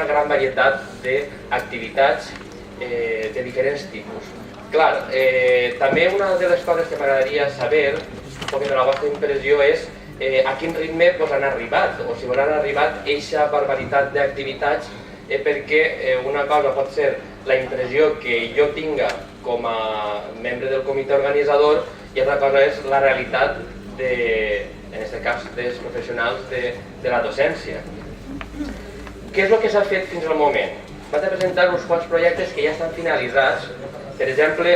una gran varietat d'activitats de diferents tipus. Clar, també una de les coses que m'agradaria saber, perquè de la vostra impressió, és a quin ritme han arribat, o si han arribat aquesta barbaritat d'activitats, perquè una cosa pot ser la impressió que jo tinga com a membre del comitè organitzador i altra cosa és la realitat, en aquest cas, dels professionals de la docència. Què és el que s'ha fet fins al moment? Vaig a presentar uns quants projectes que ja estan finalitzats. Per exemple,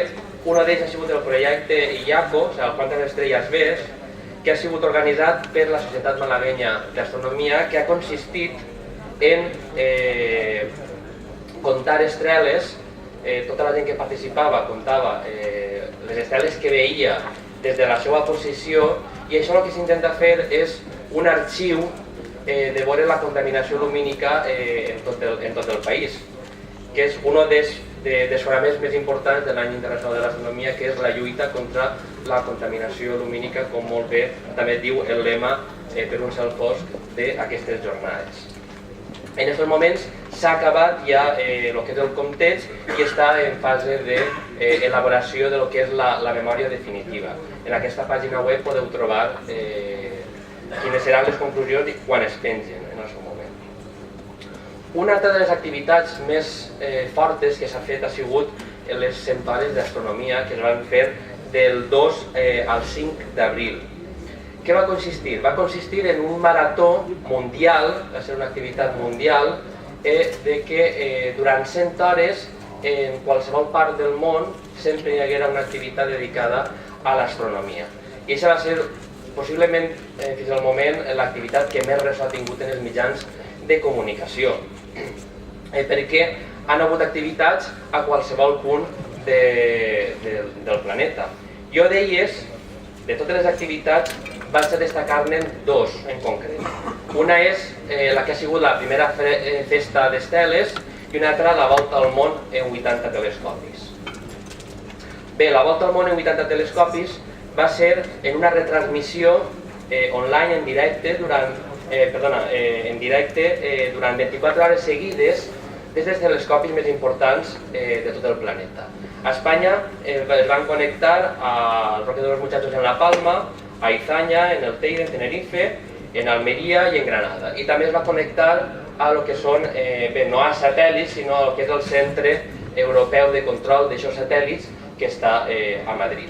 un d'ells ha sigut el projecte IACO, el Quantes Estrelles Ves, que ha sigut organitzat per la Societat Malaguenya d'Astronomia, que ha consistit en comptar estreles. Tota la gent que participava comptava les estreles que veia des de la seva posició, i això el que s'intenta fer és un arxiu de veure la contaminació lumínica en tot el país, que és un dels fonaments més importants de l'any internacional de l'astronomia, que és la lluita contra la contaminació lumínica, com molt bé també diu el lema per un cel fosc d'aquestes jornades. En aquests moments s'ha acabat ja el que és el compteig i està en fase d'elaboració de lo que és la memòria definitiva. En aquesta pàgina web podeu trobar quines seran les conclusions i quan es pengen en el seu moment. Una altra de les activitats més fortes que s'ha fet ha sigut les 100 hores d'astronomia que es van fer del 2 al 5 d'abril. Què va consistir? Va consistir en un marató mundial, va ser una activitat mundial, de que durant 100 hores en qualsevol part del món sempre hi haguera una activitat dedicada a l'astronomia. I això va ser possiblement fins al moment l'activitat que més ressò ha tingut en els mitjans de comunicació, perquè han hagut activitats a qualsevol punt del planeta. Jo d'elles, de totes les activitats, vaig a destacar-ne dos en concret. Una és la que ha sigut la primera festa d'esteles i una altra la volta al món en 80 telescopis. Bé, la volta al món en 80 telescopis va ser en una retransmissió online en directe durant 24 hores seguides des dels telescopis més importants de tot el planeta. A Espanya es van connectar al Roque de los Muchachos en La Palma, a Izaña, en el Teide, en Tenerife, en Almeria i en Granada. I també es va connectar a lo que són, no a satèl·lits, sinó a lo que és el Centre Europeu de Control d'aixòs satèl·lits que està a Madrid.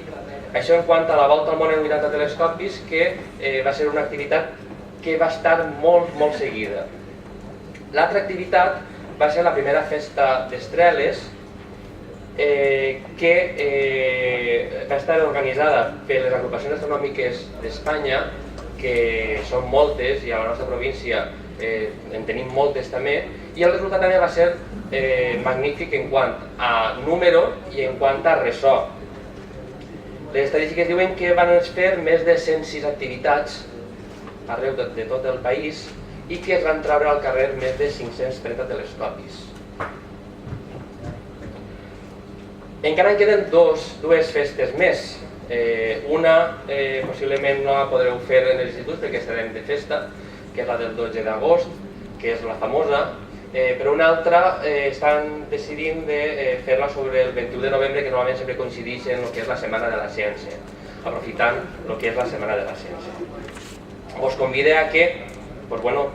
Això en quant a la volta al món en 80 telescopis, que va ser una activitat que va estar molt seguida. L'altra activitat va ser la primera festa d'estreles, que va estar organitzada per les agrupacions astronòmiques d'Espanya, que són moltes, i a la nostra província en tenim moltes també, i el resultat també va ser magnífic en quant a número i en quant a ressò. Les estadístiques diuen que van fer més de 106 activitats arreu de tot el país i que es van treure al carrer més de 530 telescopis. Encara en queden dues festes més. Una possiblement no la podreu fer en els instituts perquè estarem de festa, que és la del 12 d'agost, que és la famosa, però una altra estan decidint de fer-la sobre el 21 de novembre, que normalment sempre coincideix en el que és la Setmana de la Ciència, aprofitant el que és la Setmana de la Ciència. Us convido a que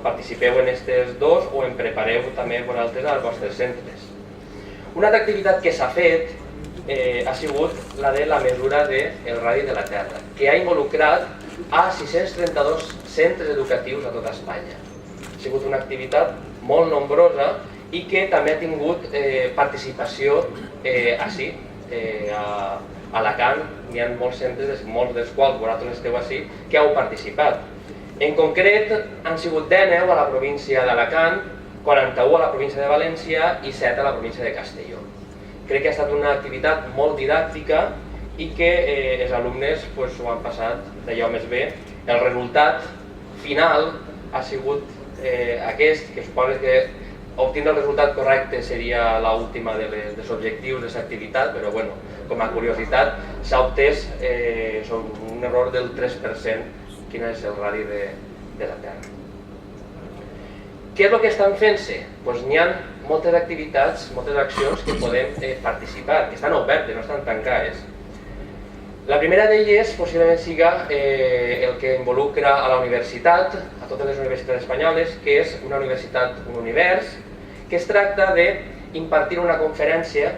participeu en aquestes dos o en prepareu també vosaltres als vostres centres. Una altra activitat que s'ha fet ha sigut la de la mesura del radi de la Terra, que ha involucrat a 632 centres educatius a tota Espanya. Ha sigut una activitat molt nombrosa i que també ha tingut participació així, a Alacant. Hi ha molts centres, molts dels quals vosaltres esteu així, que heu participat. En concret, han sigut 19 a la província d'Alacant, 41 a la província de València i 7 a la província de Castelló. Crec que ha estat una activitat molt didàctica i que els alumnes s'ho han passat d'allò més bé. El resultat final ha sigut aquest, que suposo que obtindre el resultat correcte seria l'última dels objectius d'aquesta activitat, però com a curiositat s'ha obtès un error del 3%, quin és el radi de la Terra. Què és el que estan fent-se? Doncs n'hi ha moltes activitats, moltes accions que podem participar, que estan obertes, no estan tancades. La primera d'elles possiblement siga el que involucra a la universitat, a totes les universitats espanyoles, que és una universitat, un univers, que es tracta d'impartir una conferència,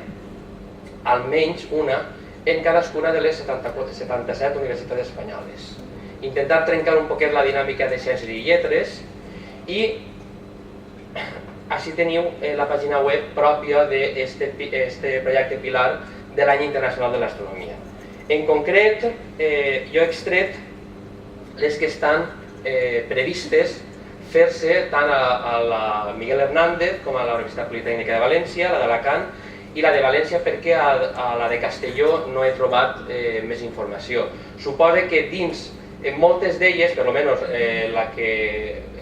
almenys una, en cadascuna de les 77 universitats espanyoles. Intentar trencar un poquet la dinàmica de ciències i lletres i així teniu la pàgina web pròpia d'aquest projecte pilar de l'Any Internacional de l'Astronomia. En concret, jo he extret les que estan previstes fer-se tant a la Miguel Hernández com a la Universitat Politècnica de València, la d'Alacant i la de València, perquè a la de Castelló no he trobat més informació. Suposo que dins moltes d'elles, per almenys la que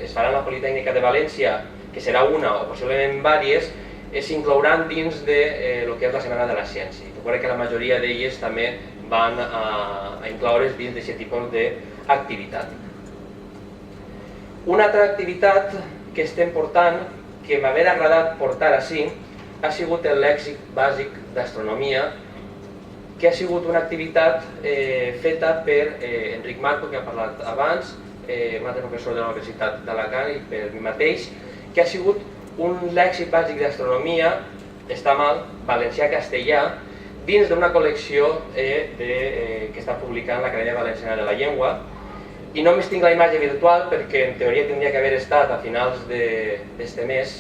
es farà a la Politècnica de València, que serà una o possiblement diverses, s'inclouran dins de lo que és la Setmana de la Ciència. Recordo que la majoria d'elles també van a incloure's dins d'aquest tipus d'activitat. Una altra activitat que estem portant, que m'hauria agradat portar així, ha sigut el lèxic bàsic d'astronomia, que ha sigut una activitat feta per Enric Marco, que ha parlat abans, un altre professor de la Universitat d'Alacant, i per mi mateix, que ha sigut un lèxic bàsic d'astronomia, està mal, valencià-castellà, dins d'una col·lecció que està publicant l'Acadèmia Valenciana de la Llengua, i només tinc la imatge virtual perquè en teoria tindria que haver estat a finals d'este mes,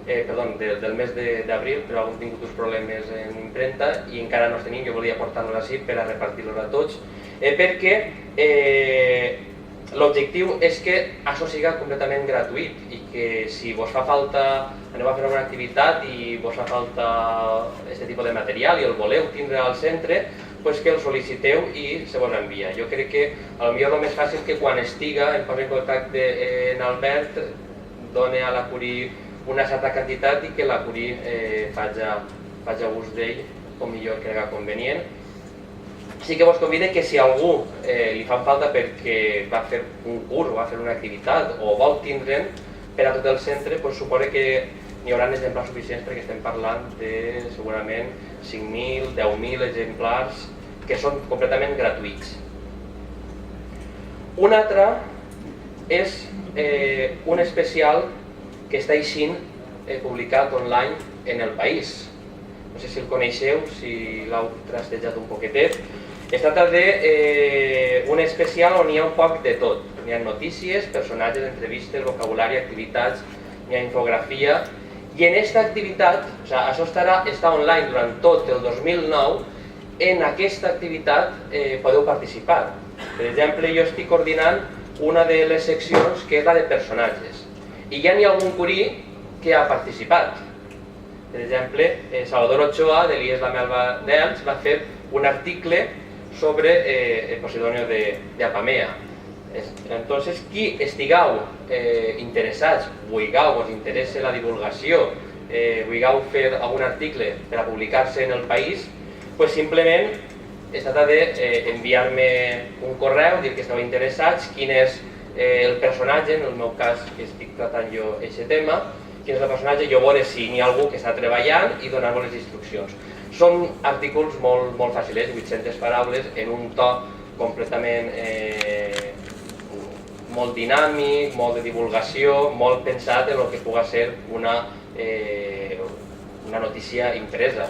del mes d'abril, però hem tingut uns problemes en impremta i encara no els tenim. Jo volia portar-los així per a repartir-los a tots, perquè l'objectiu és que això siga completament gratuït i que si vos fa falta, aneu a fer una activitat i vos fa falta aquest tipus de material i el voleu tindre al centre, doncs que el sol·liciteu i se vos envia. Jo crec que potser el més fàcil que quan estiga em posi en contacte en Albert, doni a la Curie una certa quantitat i que la Curie faci ús d'ell com millor crega convenient. Sí que vos convido que si a algú li fan falta perquè va fer un curs o va fer una activitat o vol tindre'n per a tot el centre, suposo que n'hi haurà exemplars suficients perquè estem parlant de segurament 5.000, 10.000 exemplars que són completament gratuïts. Un altre és un especial que està eixint publicat online en El País. No sé si el coneixeu, si l'heu trastejat un poquetet. Es tracta d'un especial on hi ha un poc de tot. Hi ha notícies, personatges, entrevistes, vocabulari, activitats, hi ha infografia. I en aquesta activitat, això està online durant tot el 2009, en aquesta activitat podeu participar. Per exemple, jo estic coordinant una de les seccions que és la de personatges. I ja n'hi ha algun curí que ha participat. Per exemple, Salvador Ochoa, de l'IES La Melva d'Elx, va fer un article sobre el Posidonio d'Apamea. Entonces, qui estigueu interessats, vulgueu, us interessa la divulgació, vulgueu fer algun article per a publicar-se en El País, doncs simplement es tracta d'enviar-me un correu, dir que esteu interessats, quin és el personatge, en el meu cas que estic tratant jo aquest tema, quin és el personatge, jo veure si n'hi ha algú que està treballant i donar-vos les instruccions. Són artículs molt fàcils, 800 paraules, en un to completament molt dinàmic, molt de divulgació, molt pensat en el que pugui ser una notícia impresa.